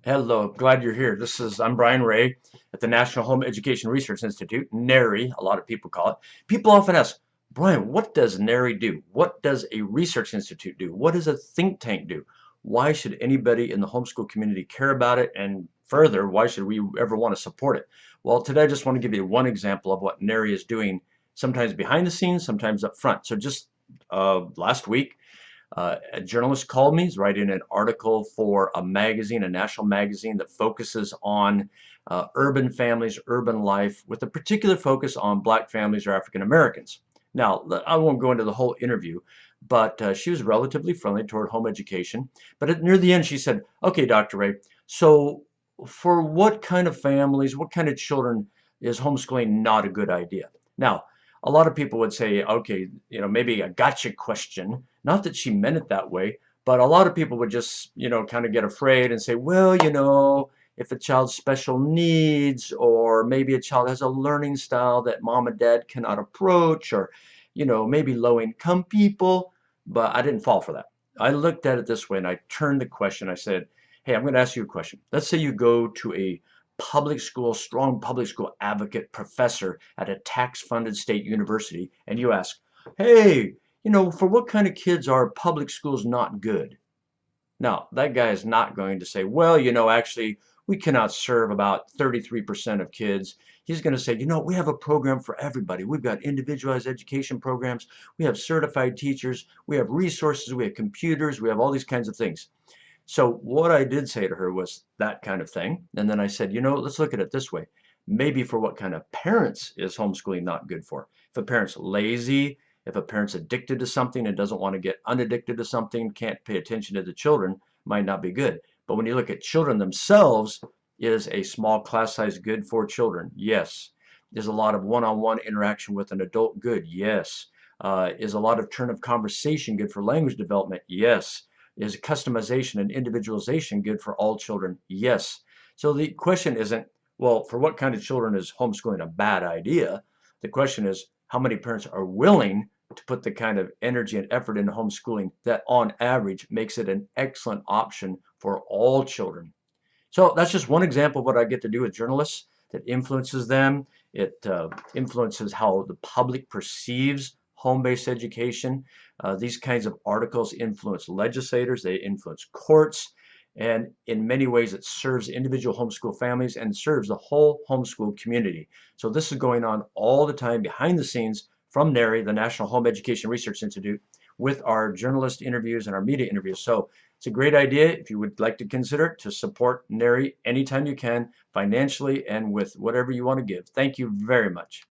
Hello, glad you're here. I'm Brian Ray at the National Home Education Research Institute, NHERI, a lot of people call it. People often ask, Brian, what does NHERI do? What does a research institute do? What does a think tank do? Why should anybody in the homeschool community care about it? And further, why should we ever want to support it? Well, today I just want to give you one example of what NHERI is doing, sometimes behind the scenes, sometimes up front. So just last week, a journalist called me. He's writing an article for a magazine, a national magazine that focuses on urban families, urban life, with a particular focus on black families or African Americans. Now, I won't go into the whole interview, but she was relatively friendly toward home education. But near the end, she said, "Okay, Dr. Ray, so for what kind of families, what kind of children is homeschooling not a good idea?" Now, a lot of people would say, okay, maybe a gotcha question. Not that she meant it that way, but a lot of people would just, kind of get afraid and say, well, if a child's special needs, or maybe a child has a learning style that mom and dad cannot approach, or, maybe low income people. But I didn't fall for that. I looked at it this way and I turned the question. I said, hey, I'm going to ask you a question. Let's say you go to a public school, strong public school advocate professor at a tax-funded state university, and you ask, hey, for what kind of kids are public schools not good? Now, that guy is not going to say, well, actually, we cannot serve about 33% of kids. He's going to say, we have a program for everybody. We've got individualized education programs. We have certified teachers. We have resources. We have computers. We have all these kinds of things. So what I did say to her was that kind of thing. And then I said, let's look at it this way. Maybe for what kind of parents is homeschooling not good for? If a parent's lazy, if a parent's addicted to something and doesn't want to get unaddicted to something, can't pay attention to the children, might not be good. But when you look at children themselves, is a small class size good for children? Yes. Is a lot of one-on-one interaction with an adult good? Yes. Is a lot of turn of conversation good for language development? Yes. Is customization and individualization good for all children? Yes. So the question isn't, well, for what kind of children is homeschooling a bad idea? The question is, how many parents are willing to put the kind of energy and effort into homeschooling that on average makes it an excellent option for all children? So that's just one example of what I get to do with journalists that influences them. It influences how the public perceives home-based education. These kinds of articles influence legislators, they influence courts, and in many ways it serves individual homeschool families and serves the whole homeschool community. So this is going on all the time behind the scenes from NHERI, the National Home Education Research Institute, with our journalist interviews and our media interviews. So it's a great idea if you would like to consider it to support NHERI anytime you can, financially and with whatever you want to give. Thank you very much.